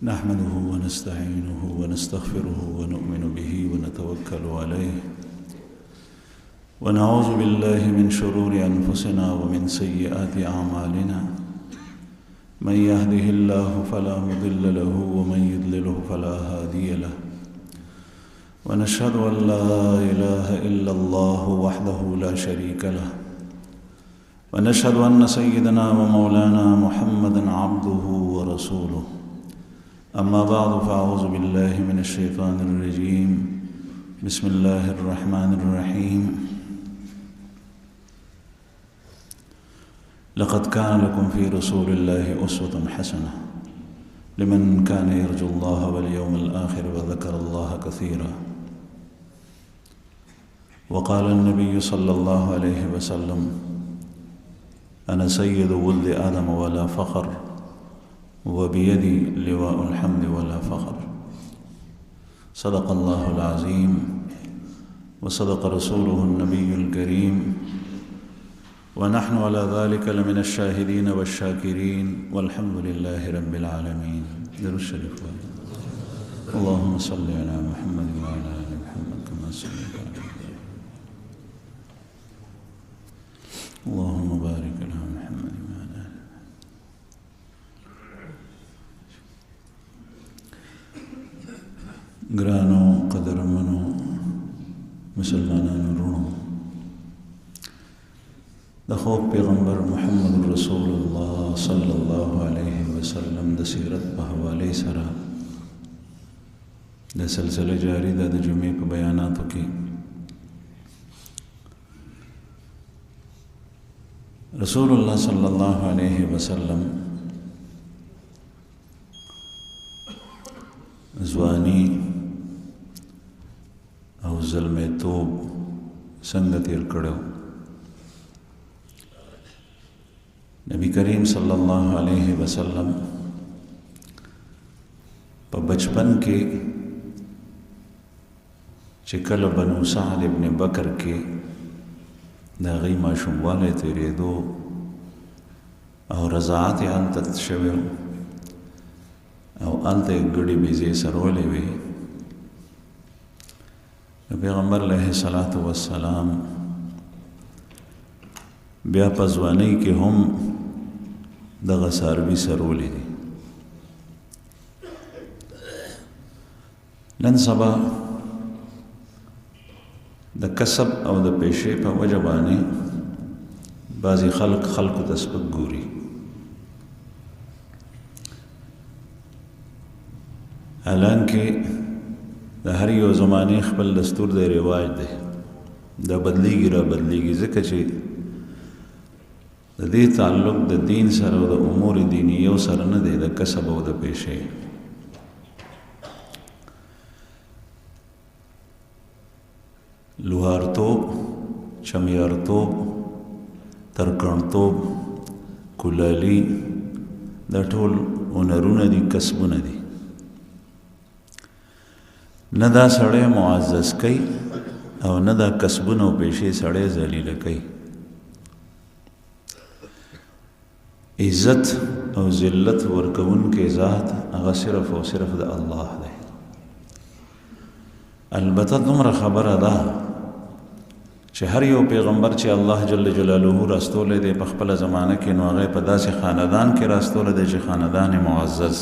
نحمده ونستعينه ونستغفره ونؤمن به ونتوكل عليه ونعوذ بالله من شرور أنفسنا ومن سيئات أعمالنا من يهده الله فلا مضل له ومن يضلله فلا هادي له ونشهد أن لا إله إلا الله وحده لا شريك له ونشهد أن سيدنا ومولانا محمدا عبده ورسوله أما بعد فأعوذ بالله من الشيطان الرجيم بسم الله الرحمن الرحيم لقد كان لكم في رسول الله أسوة حسنة لمن كان يرجو الله واليوم الآخر وذكر الله كثيرا وقال النبي صلى الله عليه وسلم أنا سيد ولد آدم ولا فخر وبيدي لواء الحمد ولا فخر صدق الله العظيم وصدق رسوله النبي الكريم ونحن على ذلك لمن الشاهدين والشاكرين والحمد لله رب العالمين. درود الشريف اللهم صل على محمد وعلى آل محمد كما صليت على اللهم بارك على محمد وعلى آل ګرانو قدرمنو مسلمانانو ورونو د خوږ پیغمبر محمد رسول الله صلی الله علیه وسلم د سیرت په حواله سره د سلسله جاری ده د جمعې په بیاناتو کې رسول الله صلی الله علیه وسلم ځواني او زلمیتوب څنګه تیر کړو نبی کریم صلی الله علیه وسلم په بچپن کې چې کله بنو سعد ابن بکر کې د هغې ماشوموالی تېرېدو او رضاعت یې هلته شوی او هلته یې ګډې بیزې سرولې وې نو پیغمبر علیه الصلاة والسلام بیا په ځوانۍ کې هم دغه څاروي سرولې دي نن سبا د کسب او د پیشې په وجه باندې بعضې خلکو ته سپک ګوري حالانکه د هر یو زمانې خپل دستور دی رواج دی دا بدلیږي را بدلیږي ځکه چې د دې تعلق د دین سره او د امور دینیو سره نه دی د کسب او د پیشې لوهارتوب چمیارتوب ترکاڼتوب کلالي دا ټول هنرونه دي کسبونه دي نه دا سړی معزز کوي او نه دا کسبونه او پیشې سړی ذلیله کوي عزت او ذلت ورکوونکی ذات هغه صرف او صرف د الله دی البته دومره خبره ده چې هر یو پیغمبر چې الله جل جلاله راستولی دی په خپله زمانه کې نو هغه په داسې خاندان کې راستولی دی چې خاندان معزز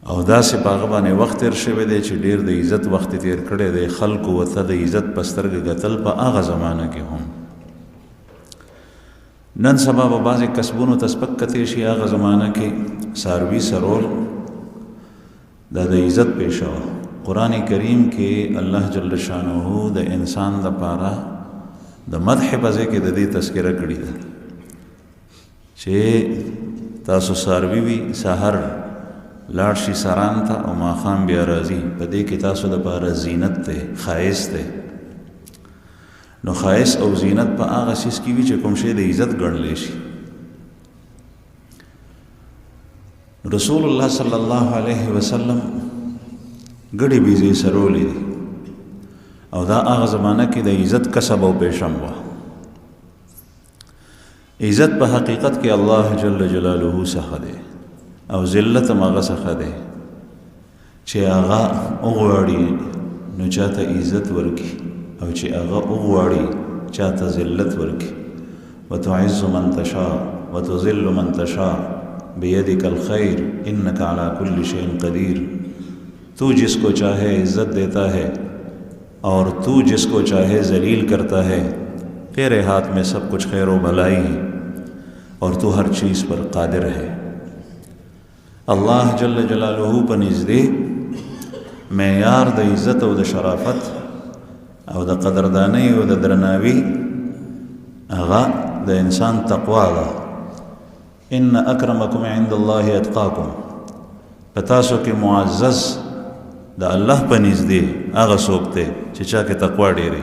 او داسې په هغه باندې وخت تېر شوی دی چې ډېر د عزت وخت یې تېر کړی دی خلکو ورته د عزت په سترګه کتل په هغه زمانه کې هم نن سبا به بعضې کسبونو ته سپک کتی شي هغه زمانه کې څاروي سرول دا د عزت پیشه وه قرآن کریم کې الله جل شانه د انسان دپاره د مدح په ځای کې د دې تذکره کړې ده چې تاسو څاروي وي سحر لاړ شي سران ته او ماښام بیا راځي په دې کې تاسو دپاره زینت دی ښایست دی نو ښایست او زینت په هغه څیز کې وي چې کوم شی د عزت ګڼلی شي رسول الله صلی الله علیه وسلم ګډې بیزې سرولې دي او دا هغه زمانه کې د عزت کسب او پیشم وه عزت په حقیقت کې الله جل جلاله څخه دی او ذلت هم هغه څخه دی چې هغه وغواړي نو چاته عزت ورکړي او چې هغه وغواړي چاته ذلت ورکړي. وتعز من تشاء وتذل من تشاء بيدك الخير انك على كل شيء قدير. تو جس کو چاہے عزت دیتا ہے اور تو جس کو چاہے ذلیل کرتا ہے. تیرے ہاتھ میں سب کچھ خیر و بھلائی ہے اور تو ہر چیز پر قادر ہے. اللہ جل جلالہ په نزدې معیار د عزت او د شرافت او د قدردانی او د درناوي هغه د انسان تقوا ده. ان اکرمکم عند الله اتقاکم. په تاسو کې معزز د الله په نزدې هغه څوک دی چې چا کې تقوا ډېرې.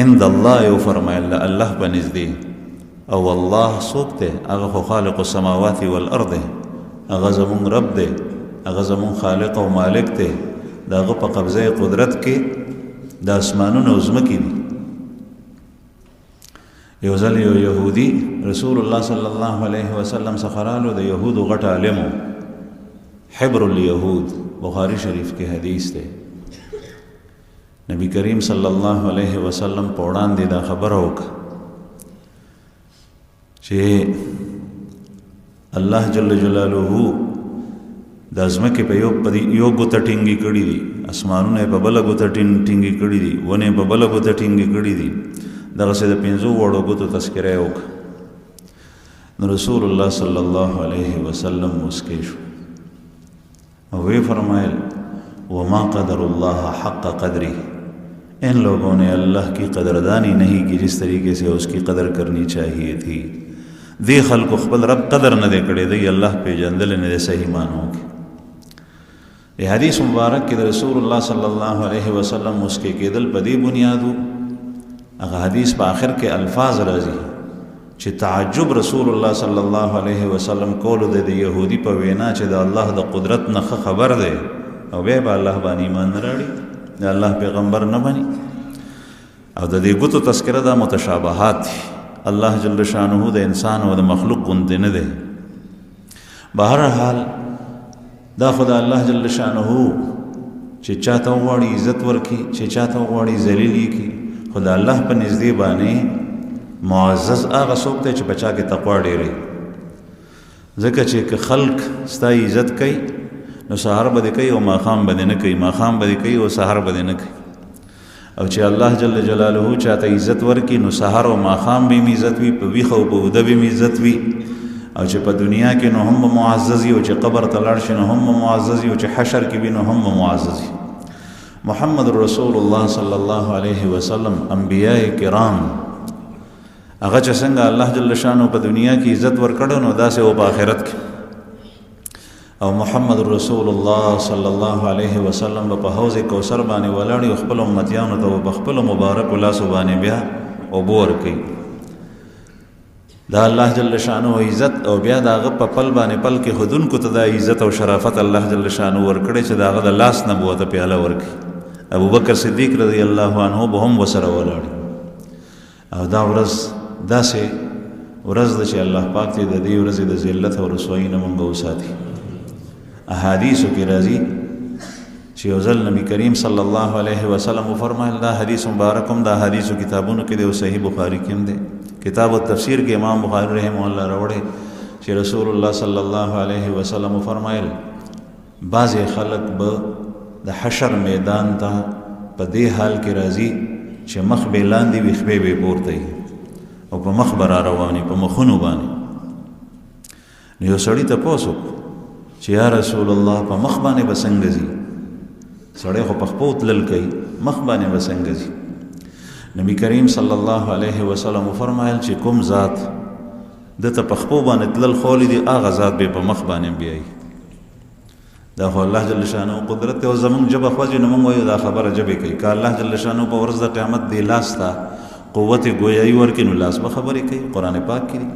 عند الله یو فرمایل الله په نزدې او الله څوک دی هغه خو خالق السماوات والارض دی. هغه زمون رب دی، هغه زمون خالق او مالک دی. د هغه په قبضه قدرت کې د اسمانونو او ځمکې دي. یو ځل یو یهودي رسول الله صلی الله علیه وسلم څخه رالو. د یهودو غټ عالم و، حبر الیهود، بخاری شریف کې حدیث دی. نبی کریم صلی الله علیه وسلم په وړاندې دا خبره وکړه چې الله جل جلاله د ځمکې په یو ګوته ټینګې کړي دي، اسمانونه په بله ګوته ټینګې کړي دي، ونې په بله ګوته ټینګې کړي دي. دغسې د 5 وړو ګوتو تذکره یې وکړه. نو رسول الله صلی الله علیه وسلم مسکی شو او وی فرمایل وما قدر الله حق قدری. ان لوگوں نے اللہ کی قدردانی نہیں کی جس طریقے سے اس کی قدر کرنی چاہیے تھی. دی خلق خپل رب قدر نه دی کړی، دی الله پیژندل نه دی صحیح معنو کې. یہ حدیث مبارک کې د رسول الله صلی الله علیه وسلم مسکی کېدل په دې بنیادو هغه حدیث په آخر کې الفاظ راځي چې تعجب رسول الله صلی الله علیه وسلم کولو د یهودي په وینا چې د الله د قدرت نه خبر دی او بیا به الله باندې ایمان نه راړي، د الله پیغمبر نه بني. او د دې ګوتو تذکره دا متشابهات دي. الله جل شانه د انسان او د مخلوق غوندې نه دی. بهرحال دا خدای الله جل شانه چې چاته وغواړي عزت ورکړي، چې چاته وغواړي ذلیل یې کړي. خدای الله په نزدې باندې معزز هغه څوک دی چې په چا کې تقوا ډېرې. ځکه چې که خلق ستا عزت کوي نو سهار به دې کوي او ماښام به دې نه کوي، ماښام به دې کوي او سهار به دې نه کوي. او چې الله جل جلاله چاته عزت ورکړي نو سهار او ماښام به یې عزت وي، په ویښه او په اوده به یې عزت وي. او چې په دنیا کې نو هم معزز وي، او چې قبر ته لاړ شي نو هم معزز وي، او چې حشر کې وي نو هم معزز وي. محمد رسول الله صلی الله علیه وسلم انبیاء کرام هغه چې څنګه الله جل شانه په دنیا کې عزت ورکړو نو داسې او په آخرت کې. او محمد رسول الله صلی الله علیه وسلم په حوض کوثر باندې ولاړ او خپل امتیانو ته په خپل مبارک لاس باندې بیا اوبه ورکوي. دا الله جل شانه عزت او بیا د هغه په پل باندې پل کې خودونکو ته دا عزت او شرافت الله جل شانه ورکړي چې د هغه د لاس نه به ورته پیاله ورکړي. ابو بکر صدیق رضی الله عنه به هم ورسره ولاړ. او دا ورځ داسې ورځ ده چې الله پاک دې د دې ورځې د ذلت او رسوایي نه موږ وساتي. احادیثو کې راځي چې یو ځل نبی کریم صلی الله علیه وسلم فرمایل، دا حدیث مبارک هم د احادیثو کتابونو کې دی او صحیح بخاری کې هم دی. کتاب التفسیر کې امام بخاری رحمه الله راوړی چې رسول الله صلی الله علیه وسلم فرمایل بعضې خلق به د حشر میدان ته په دې حال کې راځي چې مخ به لاندې وي، خپې به پورته وي او په مخ به را روانې په مخونو باندې. نو یو سړي تپوس وکړو چې یا رسول الله په مخ باندې به څنګه ځي؟ سړی خو په خپو تلل کوي، مخ باندې به څنګه ځي؟ نبی کریم صلی الله علیه وسلم فرمایل چې کوم ذات دته په خپو باندې تلل خولی دی هغه ذات به په مخ باندې بیایي. دا خو الله جل شانه قدرت او زمونږ ژبه خوځي نو موږ وایو دا خبره ژبې کوي. که الله جل شانه په ورځ د قیامت دی لاس ته قوت گویائی ورکړي نو لاس به خبرې کوي. قرآن پاک کې دی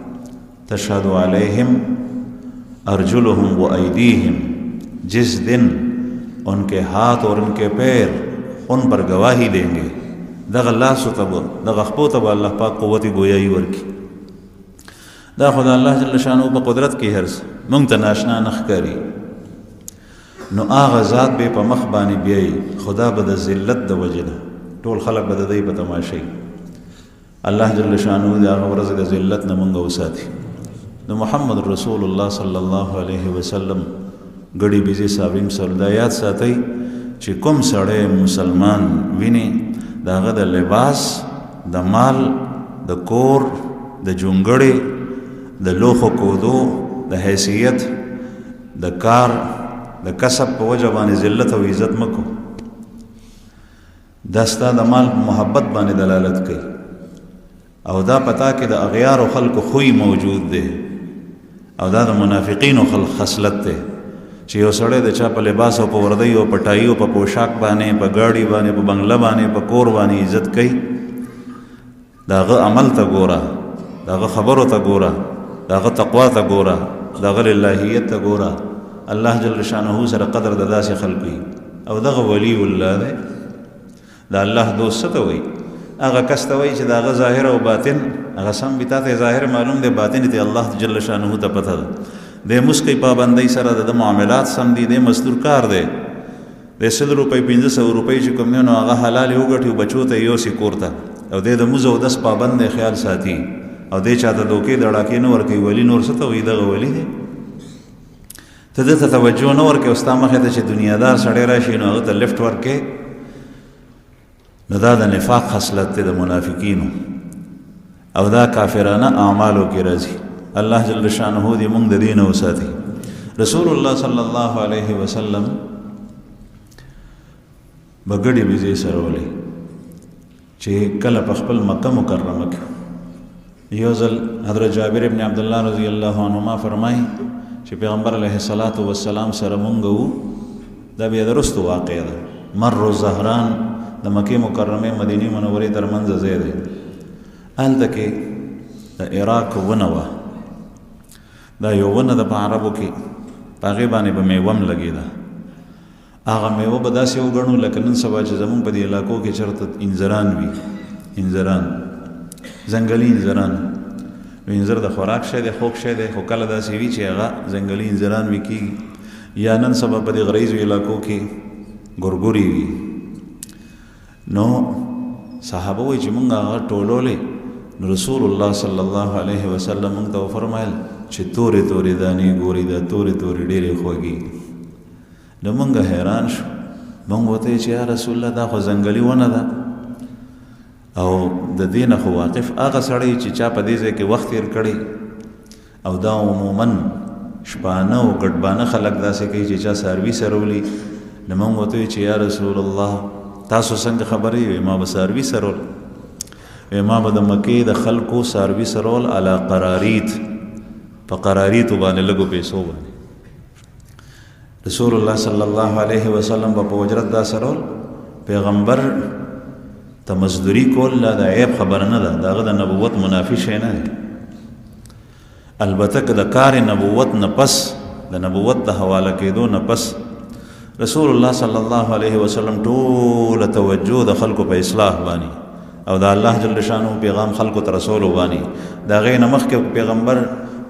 تشهد علیہم ارجلهم و ایدیہم، جس دن ان کے ہاتھ اور ان کے پیر ان پر گواہی دیں گے. دغه لاسو ته به دغه خپو ته به الله پاک قوت گویائی ورکړي. دا خو د الله جل شانو په قدرت کې هرڅ مونږ ته ناشنا نه ښکاري، نو هغه ذات به په مخ باندې بیایي، خدا به د ذلت د وجې نه ټول خلک به د دی په تماشا الله جل شانو د هغه ورځ د ذلت نه مونږ وساتي. د محمد رسول الله صلی الله علیه وسلم ګړي بيزي صابرین سره د یاد ساتي چې کوم سړی مسلمان ویني داغه د لباس، د مال، د کور، د جونګړې، د لوخو کودو، د حیثیت، د کار، د کسب په وجه باندې ذلت او عزت مکو. دا ستا د مال محبت باندې دلالت کوي او دا پتا کې د اغیار او خلق خوې موجود دی او دا د منافقین او خلق خصلت دی چې یو سړی د چا په لباس او په وردی او په ټای او په پوشاک باندې، په ګاډي باندې، په بنگله باندې، په کور باندې عزت کوي، داغه عمل ته ګوره، داغه خبرو ته ګوره، داغه تقوا ته ګوره، داغه الہیت ته ګوره. الله جل شانه سره قدر د داسې خلق وي او دغه ولی الله دی. دا الله دوست ته وي، هغه کس ته وي چې داغه ظاهر او باطن هغه سم بتا ته ظاهر معلوم دی، باطن ته الله جل شانه ته پته ده. د مسکی پابندۍ سره د معاملات سم دي، د مزدور کار دی، د 100 روپۍ 500 روپۍ چې کوم نه هغه حلال وګټي بچو ته یو سی کوړه او د مزو 10 پابند خیال ساتي او د چاته دوکې دړاکې نو ورکی ولی نور څه ته وي دغه ولی دی. ته د توجه نو ورکه استا مخه ته چې دنیادار سړی راشي نو هغه ته لفت ورکه، نو دا د نفاق خصلت د منافقینو او دا کافرانه اعمالو کې راځي. الله جل شانه دې موږ د دین او ساتي. رسول الله صلی الله علیه وسلم بغړي بيزي سره ولې چې کله په خپل مکه مکرمه کې یو ځل حضرت جابر ابن عبد الله رضی الله عنهما فرمایي چې پیغمبر علیه الصلاۃ والسلام سره مونږ وو. دا بیا درست واقعه ده. مر الزهران د مکه مکرمه مدینه منورې ترمنځ ځای دی. هلته کې د عراق ونه وه، دا یو ونه د په عربو کې په هغې باندې به میوه لګېده. هغه میوه به داسې وګڼو لکه نن سبا چې زمونږ په دې علاقو کې چېرته انځران وي، انځران ځنګلي انځران. نو انځر د خوراک شی دی، خوږ شی دی، خو کله داسې وي چې هغه ځنګلي انځران وي کېږي، یا نن سبا په دې غریزو علاقو کې ګورګوري وي. نو صحابه وایي چې مونږ هغه ټولولې، نو رسول الله صلی الله علیه وسلم مونږ ته وفرمایل چې تورې تورې دانې ګوري، دا تورې تورې ډېرې خوږې. نو مونږ حیران شو، مونږ ورته چې یا رسول الله دا خو ځنګلي ونه ده او د دې نه خو واقف هغه سړی چې چا په دې ځای کې وخت تېر کړی او دا عموما شپانه او ګډبانه خلک داسې کوي چې چا څاروي سرولي. نو مونږ ورته چې یا رسول الله تاسو څنګه خبرې وي؟ ما به څاروي سرول، ما به د مکې د خلکو څاروي سرول علی قراریت، په قراریتو باندې لږو پیسو باندې. رسول الله صلی الله علیه وسلم په اجرت دا سرول. پیغمبر ته مزدوری کول لا د عیب خبر نه ده، داغه د نبوت منافی شی نه دی. البته که د کار نبوت نه پس، د نبوت د حواله کېدو نه پس رسول الله صلی الله علیه وسلم ټول توجه د خلکو په اصلاح باندې او د الله جل شانو پیغام خلکو ته رسول باندې. دا غي نمخ کې پیغمبر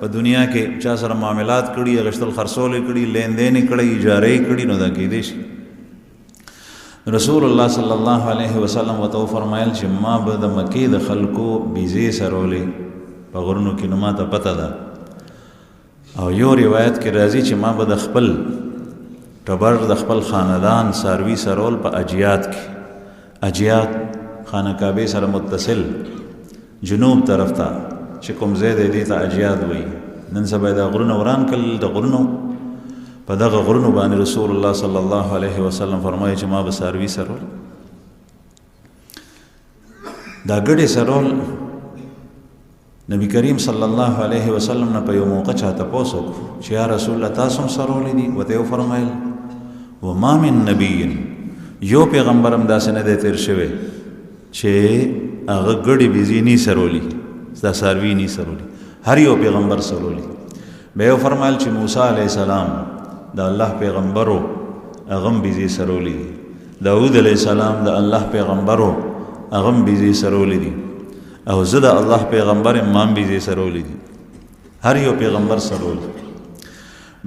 په دنیا کې چا سره معاملات کړي، غشتل خرڅول کړي، لین دین کړي، اجاره کړي، نو دا کې دي شي. رسول الله صلی الله علیه وسلم وتو فرمایل چې ما به د مکې د خلکو بیزې سرولې په غرونو کې، نو ما ته پته ده. او یو روایت کې راځي چې ما به د خپل ټبر د خپل خاندان ساروي سرول په اجیات کې. اجیات خانه کعبه سره متصل جنوب طرف ته چې کوم ځای دی دې ته اجیاد وایي. نن سبا د غرونو وران کړل، د غرونو په دغه غرونو باندې رسول الله صلی الله علیه وسلم فرمایي چې ما به څاروي سرول. دا ګډې سرول نبی کریم صلی الله علیه وسلم نه په یو موقع چاته پوښتنه چې یا رسول الله تاسو هم سرولې دي؟ وته یې فرمایل وما من نبی، یو پیغمبر هم داسې نه دی تېر شوی چې هغه ګډې بیزې نه سرولي، دا څاروي نه سرولي، هر یو پیغمبر سرولي. بیا یې فرمایل چې موسی علیه السلام د الله پیغمبرو هغه هم بیزې سرولي دي، داود علیه السلام د الله پیغمبرو هغه هم بیزې سرولي دي، او زه د الله پیغمبر امام بیزې سرولي دي. هر یو پیغمبر سرول.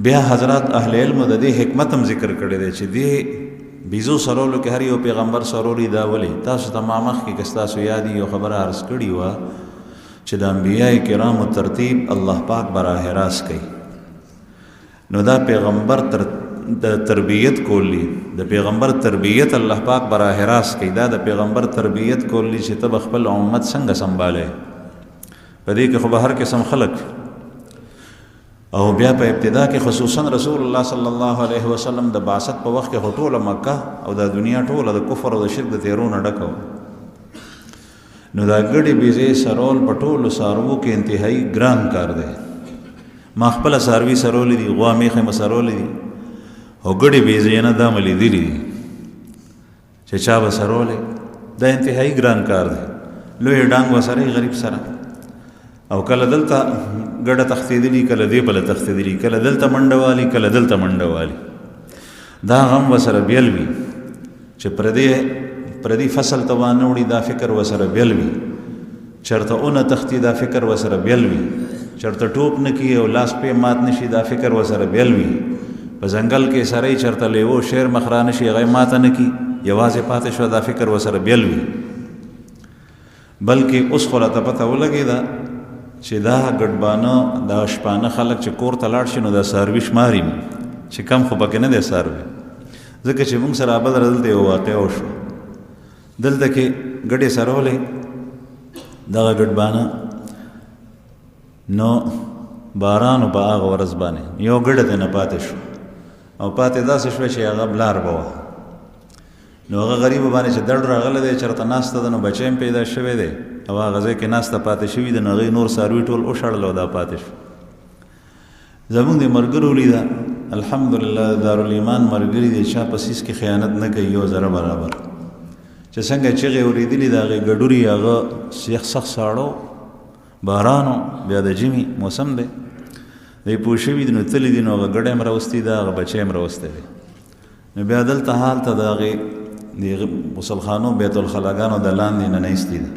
بیا حضرات اهل علم د دې حکمت هم ذکر کړی دی چې دې بیزو سرولو کې هر یو پیغمبر سرولی دا ولی تاسو ته مامخ کې که تاسو یادي یو خبره عرض کړې وه چې د انبیاء کرامو ترتیب الله پاک براه راست کوي. نو دا پیغمبر د تربیت کولی د پیغمبر تربیت الله پاک براه راست کوي. دا د پیغمبر تربیت کولی چې ته خپل امت څنګه سنبالې په دې کې خو به هر قسم خلق او بیا په ابتدا کې خصوصا رسول الله صلی الله علیه وسلم د بعثت په وخت کې ټوله مکه او د دنیا ټوله د کفر او د شرک د تیرونو ډکه وه. نو دا ګډې بیزې سرول په ټولو څاروو کې انتهایی ګران کار دی. ما خپله څاروي سرولی دي، غوا میښې مې سرولی دي، او ګډې بیزې نه دا مې لیدلي دي چې چا به سرولی. دا انتهایی ګران کار دی. لوی ډانګ وسره غریب سره او کله دلته ګډه تختیدلی، کله دې بله تختیدلی، کله دلته منډه والی، کله دلته منډه والی. دا غم وسره بیل وي چې پردي فصل ته وانه وړي، دا فکر وسره بیل وي. چرته اونه تختی، دا فکر وسره بیل وي. چرته ټوپ نه کي او لاس پې مات نشي، دا فکر وسره بیل وي. په ځنګل کې سړی چرته لیوو شیر مخرا نشي، هغه ماته نه کی، یوازې پاتې شو، دا فکر وسره بیل وي. بلکې اوس خو راته پته ولګېده چې دا ګډبانه دا شپانه خلک چې کور ته لاړ شي نو دا څاروي شماري چې کم خو پکې نه دی څاروي. ځکه چې موږ سره بل دلته یو واقعه وشو. دلته کې ګډې سرولې دغه ګډبانه، نو بارانو په هغه ورځ باندې یو ګډه ته نه پاتې شو او پاتې داسې شوه چې هغه بلار به وه. نو هغه غریب باندې چې دړ راغلی دی، چېرته ناسته ده، نو بچی هم پیدا شوی دی او هغه ځای کې ناسته پاتې شوي ده. نو هغې نور څاروي ټول وشړل او دا پاتې شو. زمونږ د ملګرو لیده الحمدلله دارالایمان ملګري دی، چا په سیس کې خیانت نه کوي، یو ذره برابر. چې څنګه چغې اورېدلي د هغې ګډوري، هغه سخت ساړو بارانو، بیا د ژمي موسم دی، دی پوه شوي دي، نو تللي دي، نو هغه ګډی هم راوستی ده، هغه بچی هم راوستی دی. نو بیا دلته حال ته د هغې د غسلخانو بیت الخلاګانو د لاندې نه ایستي ده.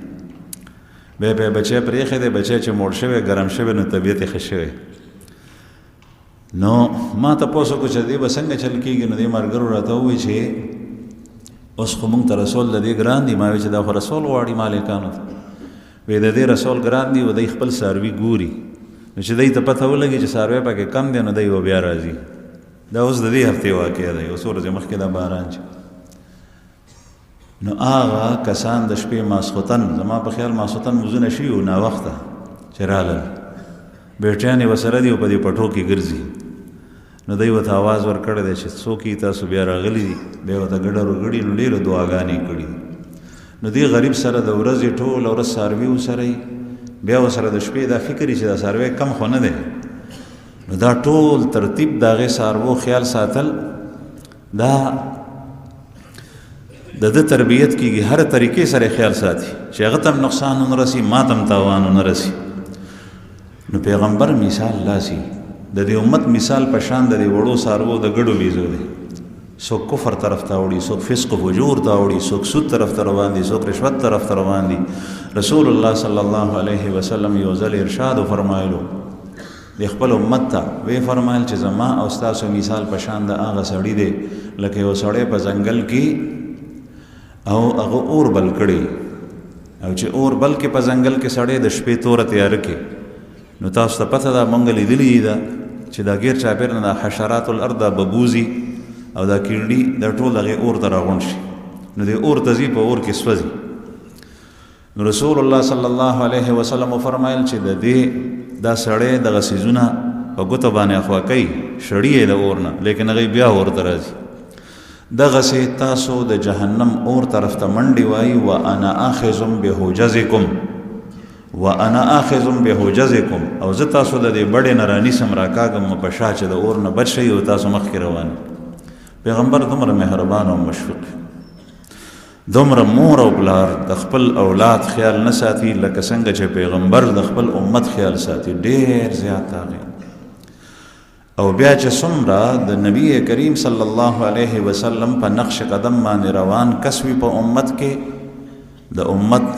بیا په بچی پرېښی دی، بچی چې موړ شوی ګرم شوی نو طبیعت یې ښه شوی. نو ما تپوس وکړو چې دې به څنګه چل کېږي. نو دې ملګرو راته ووایي چې اوس خو موږ ته رسول د دې ګران دي. ما وایي چې دا خو رسول غواړي مالکانو ته. وایي د دې رسول ګران دي، و دی خپل څاروي ګوري. نو چې دی ته پته ولګي چې څاروی پکې کم دی، نو دی به بیا راځي. دا اوس د دې هفتې واقعه دی، اوس ورځې مخکې دا باران چې نو هغه کسان د شپې ماسخوتن، زما په خیال ماسخوتن مونځونه شوي وو ناوخته چې رالل، بیټیانې ورسره دي او په دې پټو کې ګرځي. نو دی ورته آواز ورکړی دی چې څوک یې تاسو بیا راغلي دي. بیا ورته ګډه روګړي، نو ډېرو دعاګانې کړي. نو دې غریب سره د ورځې ټوله ورځ څاروي ورسره وي، بیا ورسره د شپې دا فکر وي چې دا څاروی کم خو نه دی. نو دا ټول ترتیب د هغې څاروو خیال ساتل، دا د ده تربیت کېږي. هر طریقې سره خیال ساتي چې هغه ته هم نقصان ونه رسي، ما ته هم تاوان ونه رسي. نو پیغمبر مثال لاسي د دې امت مثال په شان د دې وړو څاروو د ګډو بیزو دی. څوک کفر طرف ته وړي، څوک فسق و فجور ته وړي، څوک سود طرف ته روان دي، څوک رشوت طرف ته روان دي. رسول الله صلی الله علیه وسلم یو ځل ارشاد فرمایلو د خپل امت ته، وی فرمایل چې زما او ستاسو مثال په شان د هغه سړي دی لکه یو سړی په ځنګل کې او هغه اور بل کړي، او چې اور بل کې په ځنګل کې سړی د شپې توره تیاره کې. نو تاسو ته پته ده، مونږ لیدلي ده چې دا غیر چاپېر نه د حشرات الارض ببوزي او دا کیڼډي دا ټول هغې اور ته راغونډ شي، نو د اور ته ځي، په اور کې سوځي. نو رسول الله صلی الله علیه وسلم فرمایل چې د دې دا سړی دغه څیزونه په ګوته باندې اخوا کوي، شړي یې د اور نه، لیکن هغوی بیا اور ته راځي. دغسې تاسو د جهنم اور طرف ته منډې وایي، وانا آخذ بحجزکم، وانا آخذ بحجزکم، او زه تاسو د دې بډې نه رانیسم، راکاږم په شا چې د اور نه بچ شئ او تاسو مخکې روان. پیغمبر دومره مهربان او مشفق، دومره مور او پلار د خپل اولاد خیال نه ساتي لکه څنګه چې پیغمبر د خپل امت خیال ساتي، ډېر زیات هغې. او بیا چې څومره د نبی کریم صلی الله علیه وسلم په نقش قدم باندې روان کس وي په امت کې، د امت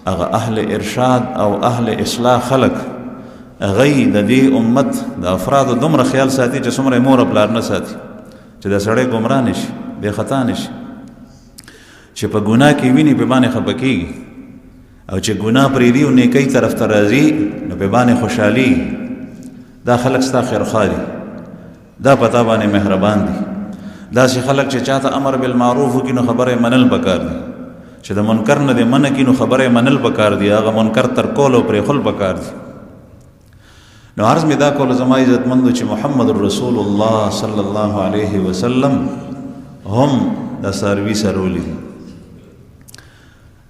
هغه اهل ارشاد او اهل اصلاح خلق، هغوی د دې امت د افرادو دومره خیال ساتي چې څومره یې مور پلار نه ساتي، چې د سړی ګمراه نه شي، بې خطا نه شي، چې په ګناه کې ویني په باندې خفه کېږي، او چې ګناه پرېږدي او نیکۍ طرف ته راځي نو په باندې خوشحالي. دا خلک ستا خیرخوا دي، دا په تا باندې مهربان دي. داسې خلک چې چاته امر بالمعروف وکړي نو خبره یې منل پکار دي، چې د منکر نه دې منع کړي نو خبره یې منل پکار دي، هغه منکر ترکول او پرېښول پکار دي. نو عرض مې دا کولو زما عزتمندو چې محمد رسول الله صلی الله علیه وسلم هم د څاروي سرولي دي.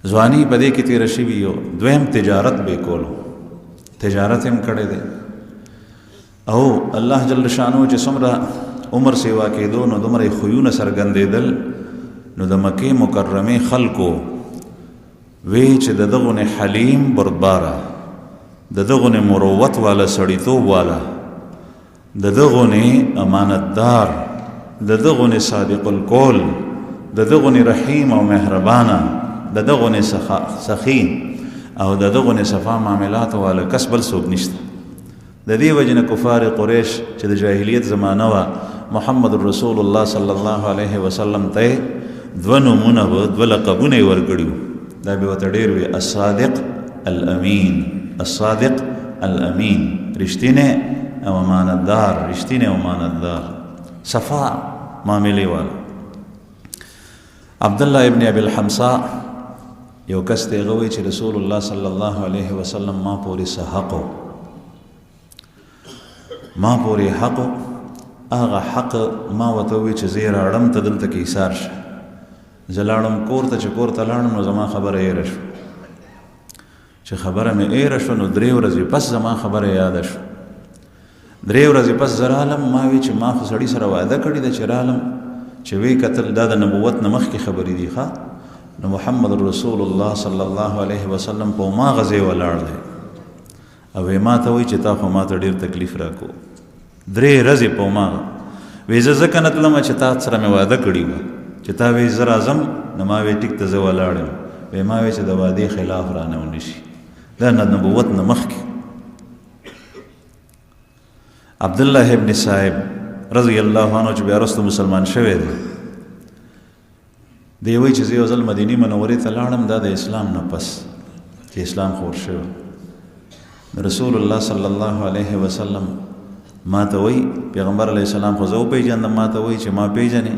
ځواني په دې کې تېره شوي یو. دویم تجارت به کولو، تجارت هم کړی دی، او الله جل شانو چې څومره عمر سیوا کېدو نو دومره خویونه څرګندېدل. نو د مکې مکرمې خلکو وی چې د دغونه حلیم بردباره، د دغونه مروت والا سړیتوب والا، د دغونه امانتدار، د دغونه صادق القول، د دغونه رحیم او مهربانه، د دغونه سخی او د دغونه صفا معاملات والا کس بل څوک نشته. د دې وجه نه کفار قریش چې د جاهلیت زمانه وه محمد رسول الله صلی الله علیه وسلم ته دوه نومونه به دوه لقبونه یې ورکړي وو. دا به ورته ډېر وي، الصادق الامین، الصادق الامین، رښتینی او امانتدار، رښتینی او امانتدار، صفا معاملې والا. عبدالله ابن ابي الحمصاء یو کس ته هغه وایي چې رسول الله صلی الله علیه وسلم ما پورې څه حق و، ما پورې حق و. هغه حق ما ورته ووایي چې زه یې راوړم ته دلته کې ایثار شه. زه لاړم کور ته، چې کور ته لاړم نو زما خبره هېره شوه. چې خبره مې هېره شوه نو 3 ورځې پس زما خبره یاده شوه. 3 ورځې پس زه رالم، ما وی چې ما خو سړي سره وعده کړې ده چې رالم، چې وی کتل دا د نبوت نه مخکې خبرې دي ښه. نو محمد رسول الله صلی الله علیه وسلم په هماغه ځای ولاړ دی او وی ما ته وایي چې تا خو ما ته ډېر تکلیف راکو. 3 ورځې په هماغه وی زه ځکه نه تلم چې تا سره مې وعده کړې وه چې تا وی زه راځم، نو ما وی ټیک ته زه ولاړ یم. وی ما وی چې د وعدې خلاف رانه ونه شي، دا نه نبوت نه مخکې. عبدالله ابن صاحب رضی الله عنه چې بیا وروسته مسلمان شوی دی، دی وایي چې زه یو ځل مدینې منورې ته لاړم، دا د اسلام نه پس چې اسلام خور شوی. رسول الله صلی الله علیه وسلم ما ته وایي، پیغمبر علیه السلام خو زه وپېژندم، ما ته وایي چې ما پېژنې؟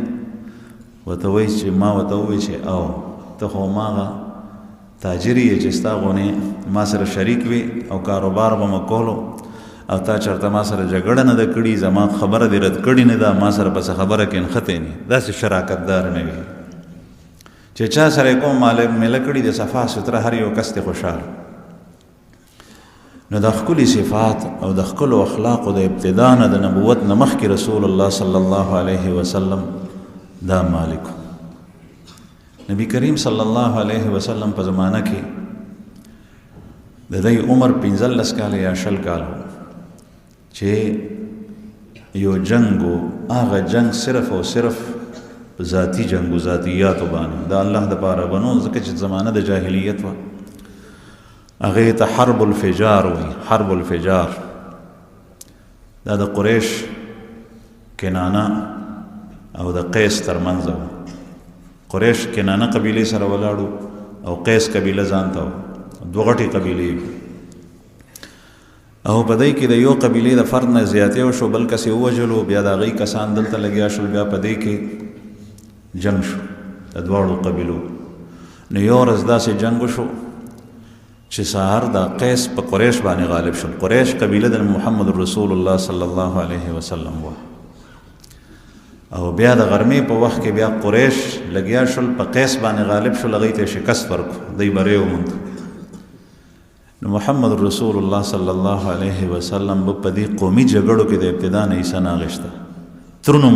ورته وایي چې ما ورته ووایي چې او ته خو هماغه تاجر یې چې ستا غونې ما سره شریک وي او کاروبار به مو کولو، او تا چېرته ما سره جګړه نه ده کړې، زما خبره دې رد کړې نه ده، ما سره پسې خبره کې نښتې نه، داسې شراکتدار نه وي چې چا سره یې کوم میله کړي د صفا ستره هر یو کس ته خوشحال. نو د ښکلي صفات او د ښکلو اخلاقو د ابتدا نه د نبوت نه مخکې رسول الله صلی الله علیه وسلم دا مالک. نبی کریم صلی الله علیه وسلم په زمانه کې د دی عمر 15 کاله یا 20 کاله چې یو جنگ و، هغه جنگ صرف او صرف ذاتی جنگ و ذاتیاتو باندې د الله دپاره بنو، ځکه چې زمانه د جاهلیت وه. هغې ته حرب الفجار وایي، حرب الفجار. دا د قریش، کنانه او د قیس ترمنځ وه. قریش کنانه قبیلې سره ولاړو او قیس قبیله ځان ته وه، 2 غټې قبیلې وي. او په دې کې د یو قبیلې د فرد نه زیاتې وشو، بل کس یې ووژلو، بیا د هغوی کسان دلته لګیا شول، بیا په دې کې جنگ شو د 2 قبیلو. نو یو ورځ داسې جنگ وشو چې سهار د قیس په قریش باندې غالب شول. قریش قبیله د محمد رسول الله صلی الله علیه وسلم وه. او بیا د غرمې په وخت کې بیا قریش لګیا شول په قیس باندې غالب شول، هغوی ته شکست ورکړو، دوی بری وموند. نو محمد رسول الله صلی الله علیه وسلم په دې قومي جګړو کې د ابتدا نه حصه نه اخیسته. ترونو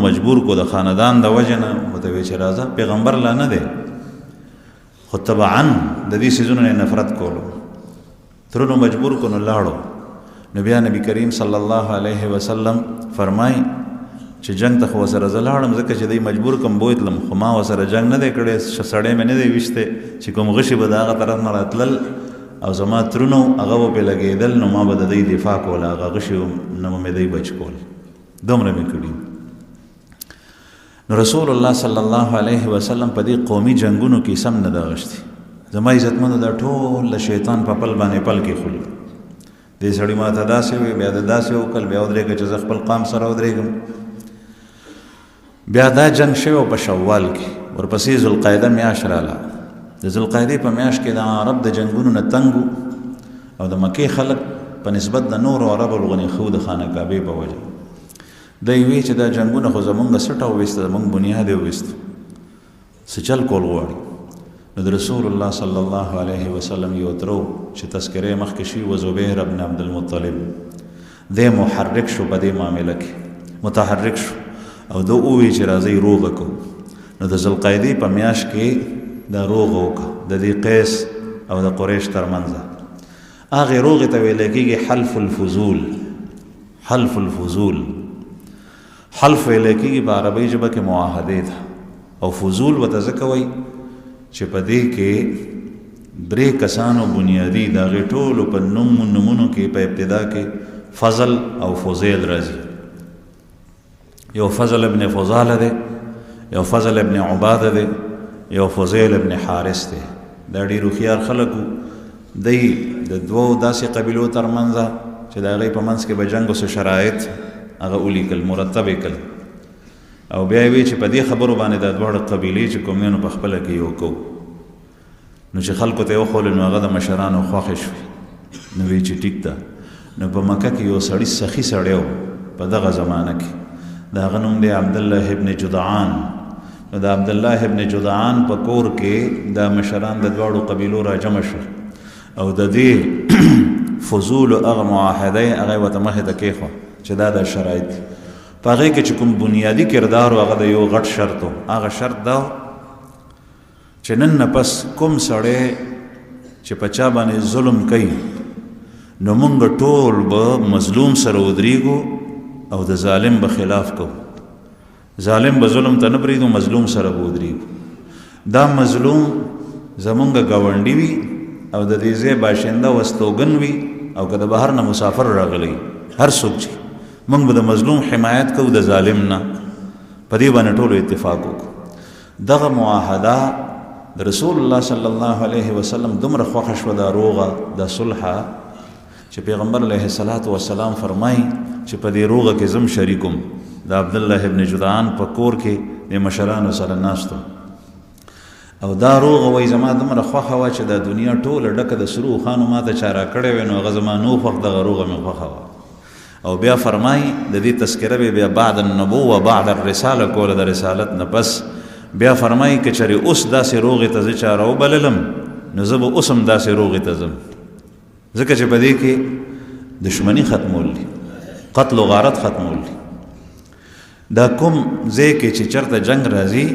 مجبور کو د خاندان د وجه نه ورته ویې چې راځه، پیغمبر لا نه دی خو طبعا د دې څیزونو نه نفرت کولو. ترونو مجبور کو نو لاړو. نو بیا نبی کریم صلی الله علیه وسلم فرمای چې جنگ ته خو ورسره زه لاړم ځکه چې دی مجبور کوم بوتلم، خو ما ورسره جنگ نه دی کړی، سړی مې نه دی ویشتی چې کوم غشي به د هغه طرف نه راتلل او زما ترونو هغه به پې لګېدل نو ما به د دوی دفاع کوله هغه غشي نه به مې دوی بچ کول دومره مې کړي. نو رسول الله صلی الله علیه وسلم په دې قومي جنګونو کې سم نه ده غشتي. زما عزتمنو دا ټول د شیطان په پل باندې پل کې خل دې سړي ما ته داسې وي بیا د داسې وکړ بیا ودرېږه چې زه خپل قام سره ودرېږم. بیا دا جنګ شوی په شوال کې ورپسې ذوالقعده میاشت راله. د ذوالقعدې په میاشت کې د عرب د جنګونو نه تنګ او د مکې خلک په نسبت د نورو عربو لغونې خو د خانه کعبې په وجه دی وی چې دا جنګونه خو زمونږ سټه وویسته زمونږ بنیاد یې وویسته څه چل کول غواړي. نو د رسول الله صلی الله علیه وسلم یو ترو چې تذکرې مخکې شي و زبیر ابن عبدالمطلب دی محرک شو په دې معامله کې متحرک شو او دو ووی چې راځئ روغه کو. نو د ذوالقعدې په میاشت کې دا روغه وکړه د دې قیس او د قریش ترمنځ. هغې روغې ته ویلی کېږي حلف الفضول. حلف الفضول حلف ویلی کېږي په عربۍ ژبه کې معاهدې ده او فضول ورته ځکه وایي چې په دې کې درې کسانو بنیادي د هغې ټولو په نومونو کې په ابتدا کې فضل او فضیل راځي. یو فضل ابن فضاله دی یو فضل ابن عباده دی یو فضیل ابن حارث دی. دا ډېر هوښیار خلک وو. دی د دوو داسې قبیلو ترمنځ چې د هغې په منځ کې به جنګ څه شرایط هغه ولیکل مرتب یې کړل او بیا یې وی چې په دې خبرو باندې دا دواړه قبیلې چې کوم نو په خپله کې یو کوو. نو چې خلکو ته یې وښولې نو هغه د مشرانو خوښې شوې نو وی چې ټیک ده. نو په مکه کې یو سړي سخي سړی و په دغه زمانه کې د هغه نوم دی عبدالله ابن جدعان. نو د عبدالله ابن جدعان په کور کې دا مشران د دواړو قبیلو را جمع شول او د دې فضول هغه معاهده یې هغه یې ورته مخې ته کېښوه چې دا د شرایط دي. په هغې کې چې کوم بنیادي کردار و هغه د یو غټ شرط و. هغه شرط دا چې نن نه پس کوم سړی چې په چا باندې ظلم کوي نو موږ ټول به مظلوم سره ودرېږو او د ظالم به خلاف کوو. ظالم به ظلم ته نه پرېږدو مظلوم سره به ودرېږو. دا مظلوم زمونږ ګاونډي وي او د دې ځای باشنده و استوګن وي او که د بهر نه مسافر راغلی هر څوک چې موږ به د مظلوم حمایت کوو د ظالم نه. په دې باندې ټولو اتفاق وکړو. دغه معاهده د رسول الله صلی الله علیه وسلم دومره خوښه شوه دا روغه دا صلحه چې پیغمبر علیه الصلاة والسلام فرمایي چې په دې روغه کې زم شریکم. د عبدالله ابن جدعان په کور کې د مشرانو سره ناستو او دا روغه وایي زما دومره خوښه وه چې دا دنیا ټوله ډکه د سرو خانو ما ته چا راکړی وی نو هغه زما نو خوښ دغه روغه مې خوښه وه. او بیا فرمایي د دې تذکره به بیا بعد النبوه بعد الرساله کوله د رسالت نه پس بیا فرمایي که چېرې اوس داسې روغې ته زه چا راوبللم نو زه به اوس هم داسې روغې ته ځم ځکه چې په دې کې دشمني ختمول دي قتل و غارت ختمول دي. دا کوم ځای کې چې چېرته جنگ راځي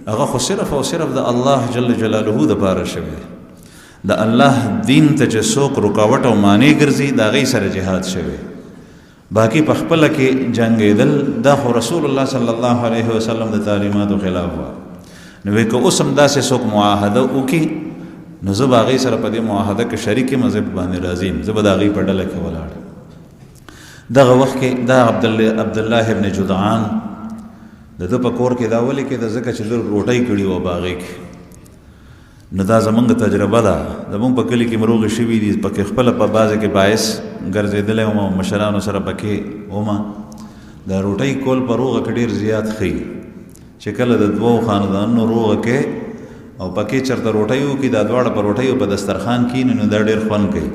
هغه خو صرف او صرف د الله جل جلاله دپاره شوی دی. د الله دین ته چې څوک رکاوټ او معنی ګرځي د هغې سره جهاد شوی. باقی په خپله کې جنګېدل دا خو رسول الله صلی الله علیه وسلم د تعلیماتو خلاف وه. نو وایي که اوس هم داسې څوک معاهده وکړي نو زه به هغې سره په دې معاهده کې شریک یم زه باندې راضي یم زه به د هغې په ډله کې ولاړ. دغه وخت کې دا عبدالله ابن جدعان د ده په کور کې دا ولې کېده ځکه چې لږ روټۍ کړي وه په هغې کې. نو دا زمونږ تجربه ده زمونږ په کلي کې مروغې شوي دي پکې خپله په بعضې کې باعث ګرځېدلی وم او مشرانو سره پکې ومه. دا روټۍ کول په روغه کې ډېر زیات ښیي چې کله د دوو خاندانونو روغه کې او پکې چېرته روټۍ وکړي دا دواړه په روټیو په دسترخوان کښېني نو دا ډېر خوند کوي.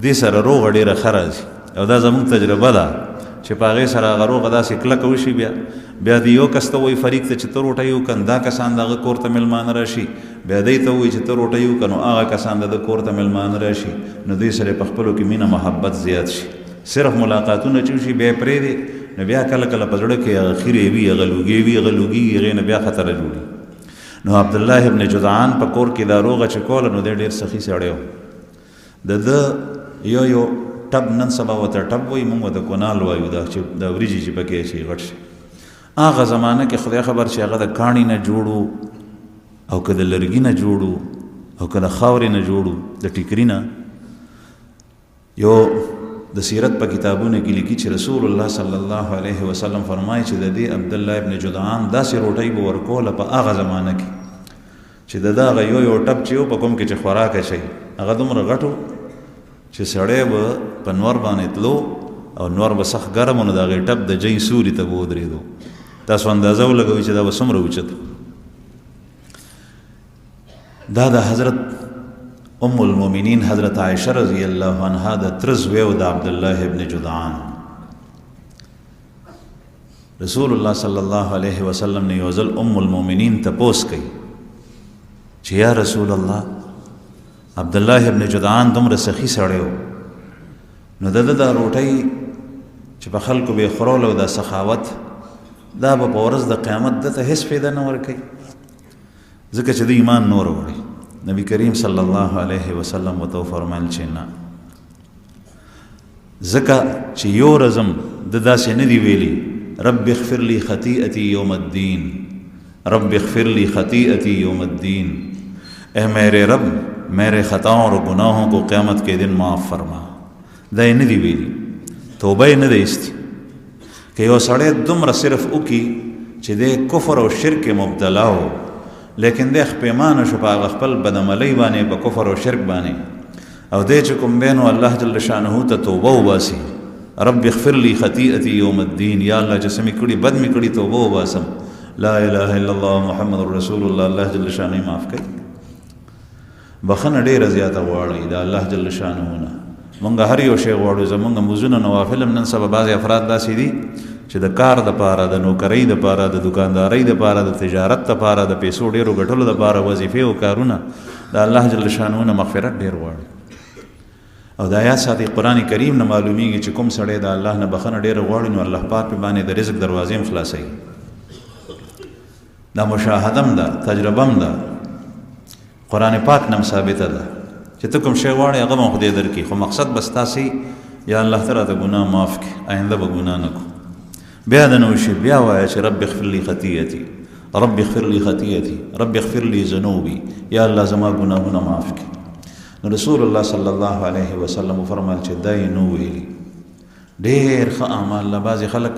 دې سره روغه ډېره ښه راځي او دا زمونږ تجربه ده چې په هغې سره هغه روغه داسې کلکه وشي بیا د یو کس ته وایي فریق ته چې ته روټۍ وکړه دا کسان د هغه کور ته میلمانه راشي بیا دی ته وایي چې ته روټۍ وکړه نو هغه کسان د ده کور ته میلمانه راشي نو دوی سره په خپلو کې مینه محبت زیات شي. صرف ملاقاتونه چې وشي بیا یې پرېږدي نو بیا کله کله په زړه کې هغه خیرې وي هغه لوګې وي هغه لوګېږي هغې نه بیا خطره جوړي. نو عبدالله ابن جدعان په کور کې دا روغه چې کوله نو دی ډېر سخي سړی و. د ده یو ټب نن سبا ورته ټب وایي موږ ورته کونال وایو دا چې د وریجې چې پکې شي غټ شي. هغه زمانه کې خدای خبر چې هغه د کاڼي نه جوړو او که د لرګي نه جوړو او که د خاورې نه جوړو د ټیکري نه یو د سیرت په کتابونو کې لیکي چې رسول الله صلی الله علیه وسلم فرمایي چې د دې عبد الله ابن جدعان داسې روټۍ به ورکوله په هغه زمانه کې چې د دغه یو ټپ چې په کوم کې چې خوراک شي هغه دومره غټو چې سړی به په نور باندې تلو او نور به سخت ګرم و نو د هغې ټپ د جۍ سوري ته به ودرېدو تاسو اندازه ولګوئ چې دا به څومره اوچت دا د حضرت ام المؤمنین حضرت عائشہ رضی اللہ عنہا د تر زوی و د عبدالله ابن جدعان رسول الله صلی الله علیه وسلم نے یوزل ام المؤمنین تپوس کئی چې یا رسول الله عبدالله ابن جدعان دومره سخی سړی و نو د دا روټۍ چې په خلکو به یې خورول او دا سخاوت دا به په ورځ د قیامت دته هېڅ فایده نه ورکوي ځکه چې د ایمان نور وړي نبی کریم صلی الله علیه وسلم ورته وفرمیل چې نه ځکه چې یو ورځ د داسې نه دی ویلي رب اغفر لی خطیئتی یوم الدین رب اغفر لی خطیئتی یوم الدین اے میرے رب میرے خطاؤں اور گناہوں کو قیامت کے دن معاف فرما دا یې نه دی ویلي توبه یې نه دی ایستي که یو سړی دومره صرف وکړي چې دی کفر او شرک مبتلا و لیکن دی خپیمانه شو په هغه خپل بدعملۍ باندې په کفر او شرک باندې او دی چې کوم دی نو الله جل شانه ته توبه وباسي رب اغفر لی خطیئتی یوم الدین یا الله چې څه مې کړي بد مې کړي توبه وباسم لا اله الا الله محمد رسول الله الله جل شانه معاف کوي بخښنه ډېره زیاته غواړئ د الله جل شانه نه مونږ هر یو شی غواړو زمونږ مزونه نوافل هم نن سبا بعضې افراد داسې دي چې د کار دپاره د نوکرۍ دپاره د دکاندارۍ دپاره د تجارت دپاره د پیسو ډېرو ګټلو دپاره وظیفې او کارونه د الله جل شانه نه مغفرت ډېر غواړي او د آیات ساتي قرآن کریم نه معلومیږي چې کوم سړی د الله نه بخښنه ډېره غواړي نو الله پاک پې باندې د رزق دروازې هم خلاصوي دا مشاهده هم ده تجربه هم ده قرآن پاک نه هم ثابته ده چې ته کوم شی غواړې هغه به خدای درکړي خو مقصد بس تاسې یا الله ته راته ګناه معاف کړي آینده به ګناه نه کړو بیا د نو شي بیا وایه چې رب اغفر لی خطیئتی رب اغفر لی خطیئتی رب اغفر لی ذنوبی یا الله زما ګناهونه معاف کړي نو رسول الله صلی الله علیه وسلم فرمایل چې دا یې نو ویلي ډېر ښه اعمال له بعضې خلک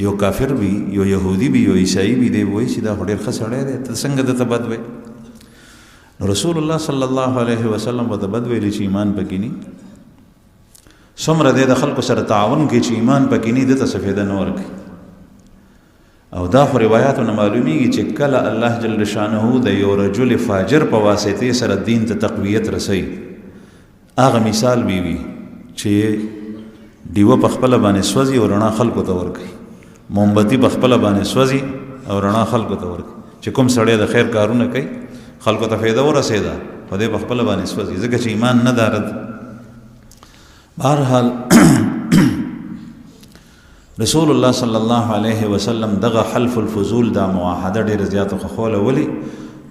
یو کافر وي یو یهودي وي یو عیسایي وي دی وایي چې دا خو ډېر ښه سړی دی ته څنګه دته بد وایي نو رسول الله صلی الله علیه وسلم ورته بد ویلي چې ایمان پکې ني څومره دی د خلکو سره تعاون کوي چې ایمان پکې ني دته څه فایده نه ورکوي او دا خو روایاتو نه معلومیږي چې کله الله جل شانه د یو رجل فاجر په واسطې سره دین ته تقویت رسوي هغه مثال وي چې ډیوه په خپله باندې سوځي او رڼا خلکو ته ورکوي مومبتي په خپله باندې سوځي او رڼا خلکو ته ورکوي چې کوم سړی د خیر کارونه کوي خلکو ته فایده ورسېده خو دی په خپله باندې سوځي ځکه چې ایمان نه دارد بهرحال رسول الله صلی الله علیه وسلم دغه حلف الفضول دا معاهده ډېره زیاته خوښوله ولې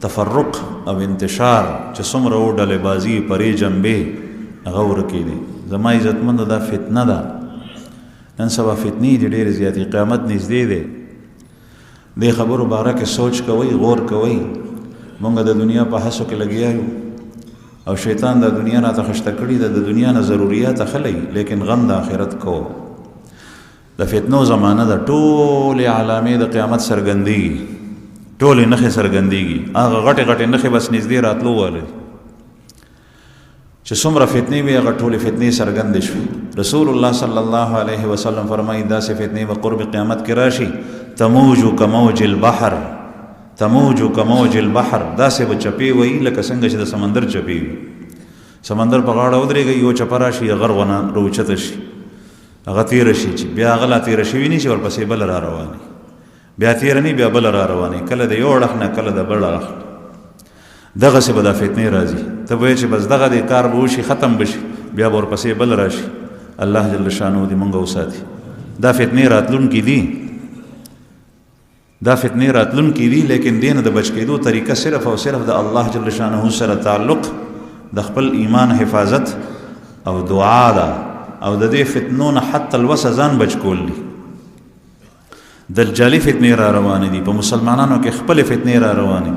تفرق او انتشار چې څومره و ډلې بازي پرې جنبې هغه ورکې دي زما عزتمندو دا فتنه ده نن سبا فتنې دي ډېرې زیاتې قیامت نږدې دی دې خبرو باره کې سوچ کوئ غور کوئ مونږ د دنیا په هڅو کې لګیا یو او شیطان د دنیا نه تخشته کړي د دنیا نه ضروریات اخلي لیکن غم د آخرت کو د فتنو زمانه د ټولې علامې د قیامت څرګندېږي ټولې نښې څرګندېږي هغه غټې غټې نښې بس نږدې راتلو والی چې څومره فتنې وي هغه ټولې فتنې څرګندې شوي رسول الله صلی الله علیه وسلم فرمایي داسې فتنې به قرب قیامت کې راشي تموج کموج البحر تموج کموج البحر داسې به چپې وي لکه څنګه چې د سمندر چپې وي سمندر په غاړه ودرېږي یو چپه راشي هغه غرونه راوچته شي هغه تیره شي چې بیا هغه لا تیره شوي نه شي ورپسې بله را روانې بیا تیره نه بیا بله را روانې کله د یو اړخ نه کله د بل اړخ دغسې به دا فتنې راځي ته به وایې چې بس دغه د کار به وشي ختم به شي بیا به ورپسې بل راشي الله جل شانو دې موږ وساتي دا فتنې راتلونکي دي دا فتنې راتلونکي دي لیکن دې نه د بچ کېدو طریقه صرف او صرف د الله جل شانه سره تعلق د خپل ایمان حفاظت او دعا ده او د دې فتنو نه حتی الوسه ځان بچ کول دي دجالي فتنې را روانې دي په مسلمانانو کې خپل فتنې را روانې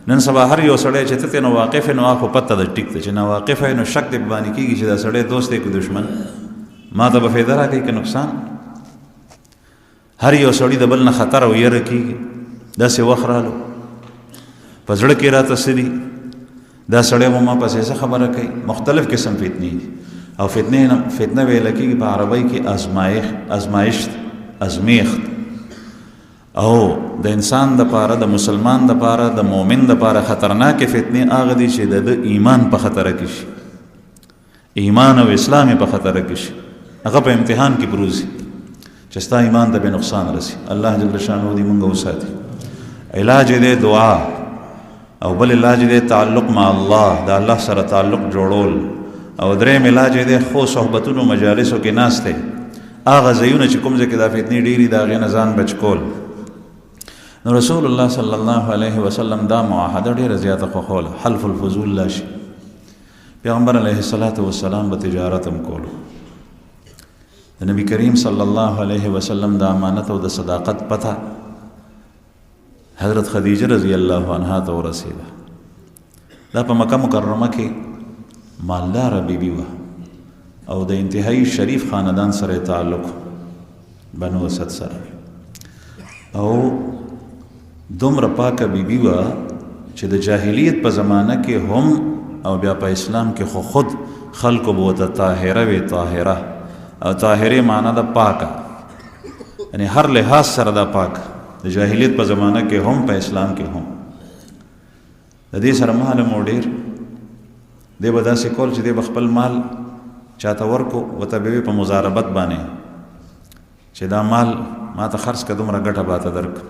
نن سبا هر یو سړی چې ته نو واقف نو خو پته د ټیک ته چې نه واقف نو شک دې باندې کېږي چې دا سړی دوست دی که دشمن ما ته به فایده راکوي که نقصان هر یو سړی د بل نه خطر او یره کېږي داسې وخت رالو په زړه کې راته څه دي دا سړی مو ما پسې څه خبره کوي مختلف قسم فتنې دي او فتنه ویل کېږي په عربی کې ازمیښت او د انسان د پاره د مسلمان د پاره د مؤمن د پاره خطرناک فتنې هغه دي چې د ایمان په خطر کې شي ایمان او اسلام په خطر کې شي هغه په امتحان کې بروزي چې ستا ایمان ته به نقصان رسي الله جل شانه دې مونږ وساتي علاج دې دعا او بل علاج دې تعلق مع الله د الله سره تعلق جوړول او درېم علاج دې خو صحبتونو مجالسو کې ناشته هغه ځایونه چې کوم ځای کې دا فتنې ډېرې د هغې نه ځان بچ کول نو رسول الله صلی الله علیه وسلم دا معاهده ډېره زیاته خوښوله حلف الفضول لا شي پیغمبر علیه الصلاة والسلام به تجارت هم کولو د نبی کریم صلی الله علیه وسلم د امانت او د صداقت پته حضرت خدیجه رضی الله عنها ته ورسېده دا په مکه مکرمه کې مالداره بیبي وه او د انتهایی شریف خاندان سره تعلق بنو اسد سره او دومره پاکه بیبي وه چې د جاهلیت په زمانه کې هم او بیا په اسلام کې خو خود خلکو به ورته طاهره وي طاهره او طاهره معنی د پاکه یعنی هر لحاظ سره دا پاک د جاهلیت په زمانه کې هم په اسلام کې هم د دې سره مال مو ډېر دی به داسې کول چې دی به خپل مال چاته ورکو ورته به په مضاربت باندې چې دا مال ما ته خرڅ که دومره ګټه باته درک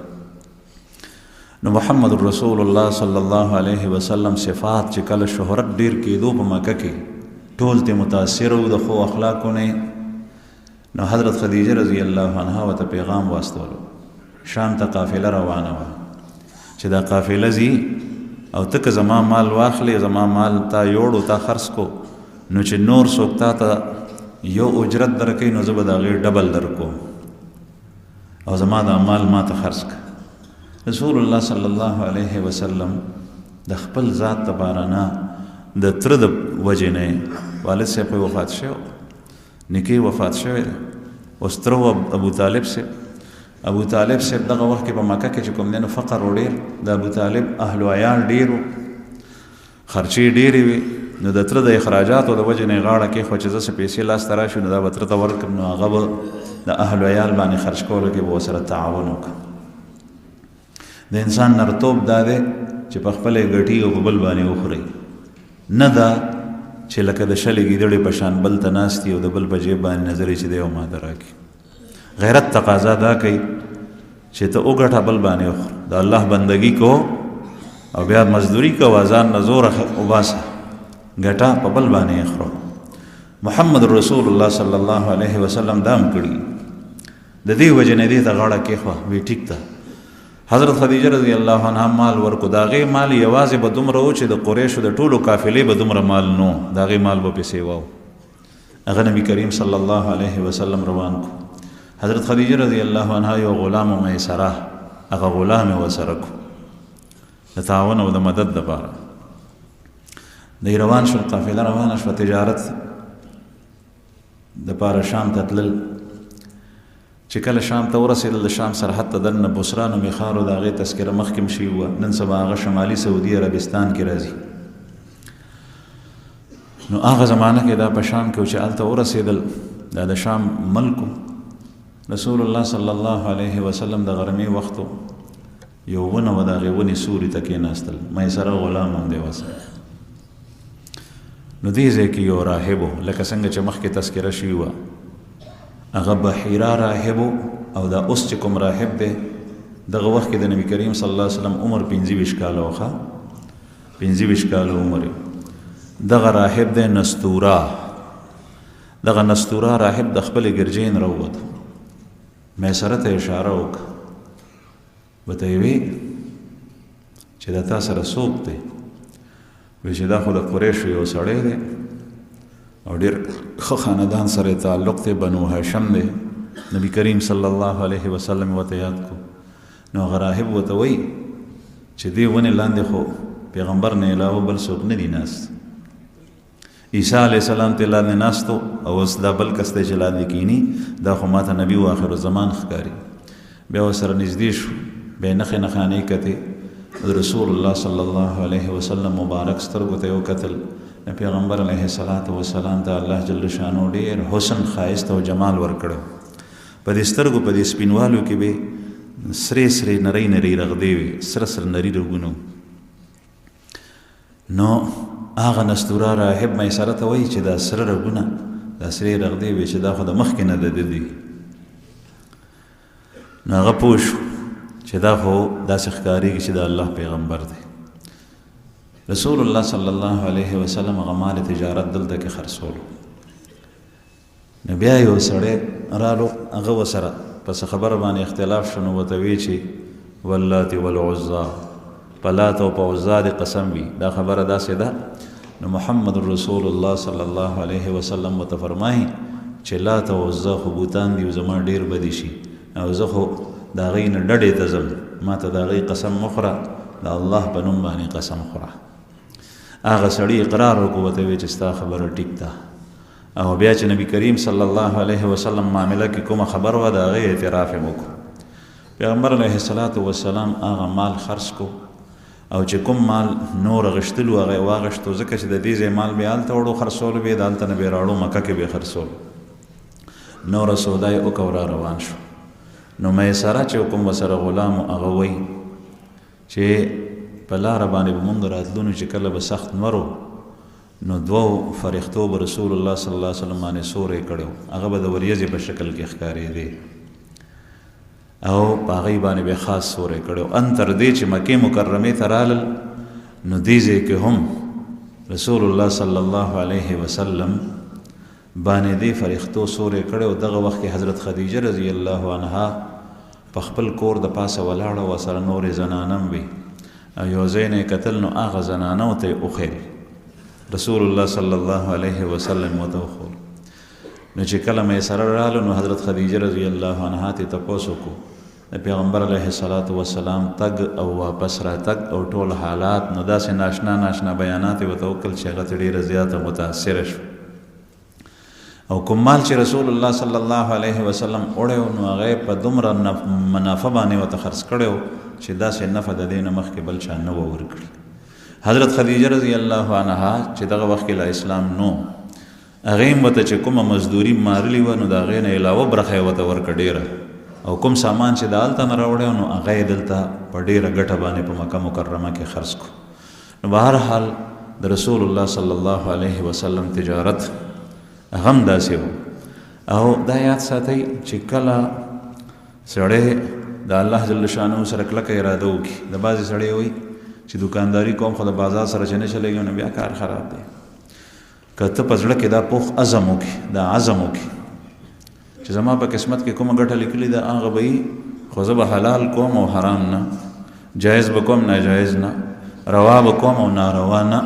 نو محمد رسول الله صلی الله علیه وسلم صفات چې کله شهرت ډیر کېدو په مکه کې ټول ته متاثر و د خو اخلاقو نه نو حضرت خدیجه رضی الله عنها ورته پیغام واستولو شام ته قافله روانه وه چې دا قافله ځي او ته که زما مال واخلې زما مال تا یوړو تا خرڅ کو نو چې نور څوک تا ته یو اجرت درکوي نو زه به د هغې ډبل درکوم او زما دا مال ما ته خرڅ که رسول الله صلی الله علیه وسلم د خپل ذات دپاره نه د تره د وجې نه والد صاحب وفات شوی نکې وفات شوی دی اوس تره ابو طالب صاحب ابو طالب صاحب دغه وخت کې په مکه کې چې کوم دی نو فقر و ډېر د ابو طالب اهل و عیال ډېر و خرچې ډېرې وې نو د تره د اخراجاتو د وجې نه یې غاړه کېښوه چې زه څه پیسې لاسته راشي نو دا به تره ته ورکړم نو هغه به د اهل و عیال باندې خرچ کولو کې به ورسره تعاون وکړم د انسان نرتوب دا دی چې په خپله یې ګټي او په بل باندې وخورئ نه دا چې لکه د شلې ګیدړې په شان بل ته ناست او د بل په جیب باندې نظر چې دی او ماته راکړي غیرت تقاضا دا کوي چې ته وګټه بل باندې وخوره د الله بندګي کو او بیا مزدوري کو ځان نه زور وباسه ګټه په بل باندې وخوره محمد رسول الله صلی الله علیه وسلم دام کړي د دې وجې نه دې ته غاړه کېښوه وی ټیک ده حضرت خدیجه رضی الله عنها مال ورکو د هغې مال یوازې به دومره و چې د قریشو د ټولو قافلې به دومره مال نو د هغې مال به پسې واو هغه نبي کریم صلی الله علیه وسلم روان کو حضرت خدیجه رضی الله عنها یو غلام میسره هغه غلام یې ورسره کو د تعاون او د مدد دپاره دی روان شول قافله روانه شوه تجارت دپاره شام ته تلل چې کله شام ته ورسېدل د شام سرحد ته دننه بصرا نومې ښار و د هغې تذکره مخکې هم شوي وه نن سبا هغه شمالي سعودي عربستان کې راځي نو هغه زمانه کې دا په شام کې و چې هلته ورسېدل دا د شام ملکو رسول الله صلی الله علیه وسلم د غرمې وختو یو ونه و د هغې ونې سوري ته کېناستل میسره غلام هم دی ورسره نو دې ځای کې یو راهب و لکه څنګه چې مخکې تذکره شوي وه هغه بحیره راهب او دا اوس چې کوم راهب دی دغه وخت کې د نبی کریم صلی الله علیه وسلم عمر 25 کاله و ښه 25 کاله عمر دغه راهب دی نستوره دغه نستوره راهب د خپلې ګرجې نه راووت میسره ته اشاره وکړه ورته یې وی چې دا تا سره څوک دی وی چې دا خو د قریشو یو سړی دی او ډېر ښه خاندان سره تعلق دی بنو هاشم دی نبی کریم صلی الله علیه وسلم ورته یاد کو نو هغه راهب ورته وایي چې دې ونې لاندې خو پیغمبر نه علاوه بل څوک نه دي ناست. عیسی علیه السلام ته لاندې ناستو او اوس دا بل کس ته چې لاندې کینی دا خو ماته نبي و آخر زمان ښکاري. بیا ورسره نږدې شو، بیا نښې نښانې کتې، رسول الله صلی الله علیه وسلم مبارک سترګو ته یې وکتل. پیغمبر علیه السلام ته الله جل شانو ډېر حسن ښایست او جمال ورکړو. په دې سترګو په دې سپینوالو کې به سرې سرې نرۍ نرۍ رغدې وي، سره سره نري رګونه. نو هغه نستوره راهب میسره ته وایي چې دا سره رګونه دا سرې رغدې وي چې دا خو د مخکې نه د ده دي. نو هغه پوه شو چې دا خو داسې ښکارېږي چې د الله پیغمبر دی. رسول الله صلی الله علیه وسلم هغه مال تجارت دلته کې خرڅولو. نو بیا یو سړی رالو، هغه ورسره پس خبره باندې اختلاف شو. نو ورته وی چې واللات والعزا، په لات او په عزا دې قسم وي، دا خبره داسې ده. نو محمد رسول الله صلی الله علیه وسلم ورته فرمایي چې لات او عزا خو بوتان دي او زما ډېر بدې شي، او زه خو د هغې نه ډډې ته ځم، ما ته د هغې قسم مه خوره، د الله په نوم باندې قسم خوره. هغه سړي اقرار وکړو، ورته ویې چې ستا خبره ټیک ده. او بیا چې نبی کریم صلی الله علیه وسلم معامله کې کومه خبر وه د هغې اعتراف یې وکړو. پیغمبر علیه السلام هغه مال خرڅ کو، او چې کوم مال نور غشتلو هغه یې واغشتو، ځکه چې د دې ځای مال بیا هلته وړو خرڅولو، بیا د هلته نه بیا راوړو مکه کې بیا خرڅولو. نوره سودا یې وکړه او را روان شو. نو میسره چې کوم ورسره غلام و هغه وایي چې په لاره باندې به مونږ راتلو، نو چې کله به سخت مرو نو دوو فرښتو به رسول الله صلی الله علیه وسلم باندې سوری کړی، هغه به د وریځې په شکل کې ښکارېدی او په هغې باندې به خاص سوری کړی. ان تر دې چې مکې مکرمې ته رالل، نو دې ځای کې هم رسول الله صلی الله علیه وسلم باندې دې فرښتو سوری کړی. او دغه وخت کې حضرت خدیجه رضی الله عنها په خپل کور د پاسه ولاړه وه، سره نورې زنانه هم وي، او یو ځای نه یې کتل نو هغه زنانو ته یې وښیل، رسول الله صلی الله علیه وسلم ورته وښول. نو چې کله میسره رالو، نو حضرت خدیجه رضی الله عنها ته تپوس وکړو د پیغمبر علیه السلام تګ او واپس راتګ او ټول حالات. نو داسې ناشنا ناشنا بیانات یې ورته وکړل چې هغه ته ډېره زیاته متاثره شو. او کوم مال چې رسول الله صلی الله علیه وسلم وړی، نو هغه په دومره منافع باندې ورته خرڅ کړی چې داسې نفع د دې نه مخکې بل چا نه وه ورکړي. حضرت خدیجه رضی الله عنها چې دغه وخت کې لا اسلام نو، هغې هم ورته چې کومه مزدوري مارلې وه، نو د هغې نه علاوه برخه یې ورته ورکړه ډېره، او کوم سامان چې د هلته نه راوړی نو هغه یې دلته په ډېره ګټه باندې په مکه مکرمه کې خرڅ کړو. نو به هر حال د رسول الله صلی الله علیه وسلم تجارت هغه هم داسې و. او دا یاد ساتئ چې کله سړی د الله جل شانه سره کلکه اراده وکړي. د بعضې سړی وایي چې دکانداري کوم خو د بازار سره چې نه چلېږي نو بیا کار خراب دی. که ته په زړه کې دا پوخ عزم وکړي، دا عزم وکړي چې زما په قسمت کې کومه ګټه لیکلې ده هغه به وي، خو زه به حلال کوم او حرام نه، جایز به کوم ناجایز نه، روا به کوم او ناروا نه،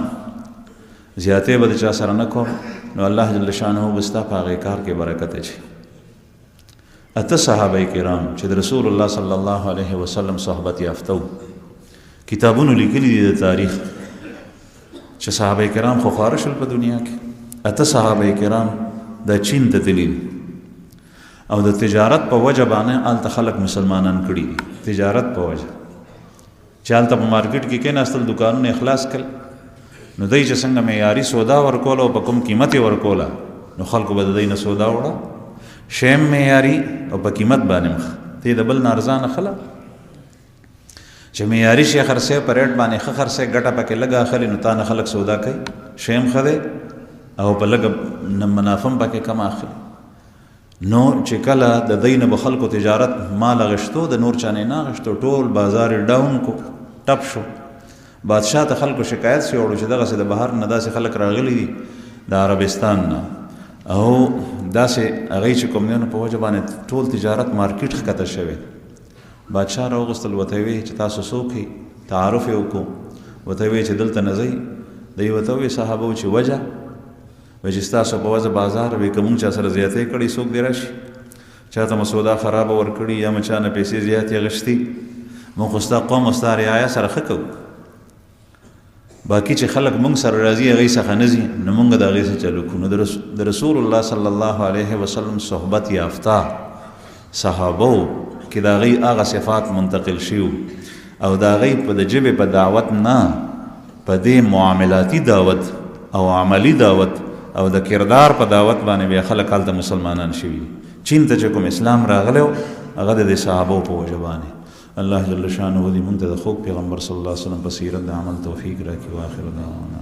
زیاتې به د چا سره نه کوم، نو الله جل شانه به ستا په هغې کار کې برکت اچي. اته صحابه کرام چې د رسول الله صلی الله علیه وسلم صحبت یافته وو، کتابونو لیکلي دي د تاریخ چې صحابه کرام خو خواره شول په دنیا کې. اته صحابه کرام د چین ته تللي او د تجارت په وجه باندې هلته خلک مسلمانان کړي دي. تجارت په وجه چې هلته په مارکیټ کې کېناستل، دکانونه اخلاص کړل، نو دی چې څنګه معیاري سودا ورکوله او په کوم قیمت یې ورکوله، نو خلکو به د دی نه سودا وړه، شیم معیاري او په قیمت باندې مخ ته د بل نه ارزانه خله چې معیاري شی خرڅوي په ریټ باندې ښه خرڅوي، ګټه پکې لږه اخلي، نو تا نه خلک سودا کوي، شیم ښه دی او په لږه منافع هم پکې کم اخلي. نو چې کله د دی نه به خلکو تجارت مال اغشتو، د نور چا نه نه اغشتو، ټول بازار یې ډاون کو، ټپ شو. بادشاه ته خلکو شکایت شي وړو چې دغسې د بهر نه داسې خلک راغلي دي د عربستان نه، او داسې هغوی چې کوم دی نو په وجه باندې ټول تجارت مارکیټ ښکته شوی. بادشاه راوغوښتل، ورته یې ویې چې تاسو څوک یې؟ تعارف یې وکړو، ورته یې ویې چې دلته نه ځئ؟ دی ورته ویې صحابه چې وجه؟ وایي چې ستاسو په وجه بازار وایي که مونږ چا سره زیاتۍ کړې څوک دې راشي، چا ته مو سودا خرابه ورکړي یا مو چا نه پیسې زیاتې اخیستي، مونږ خو ستا قوم او ستا رعایا سره ښه کوو. باقي چې خلک مونږ سره راځي هغې څخه نه ځي نو مونږ د هغې څه چلو کړو. نو د رسول الله صلی الله علیه وسلم صحبت یافته صحابو کې د هغې هغه صفات منتقل شوي او د هغې په د ژبې په دعوت نه په دې معاملاتي دعوت او عملی دعوت او د کردار په دعوت باندې بیا خلک هلته مسلمانان شوي. چین ته چې کوم اسلام راغلی و هغه د دې صحابو په وجه باندې. الله جل شانه دې مونږ ته د خوږ پیغمبر صلی الله علیه وسلم په سیرت د عمل توفیق راکړي. واخر دعوانا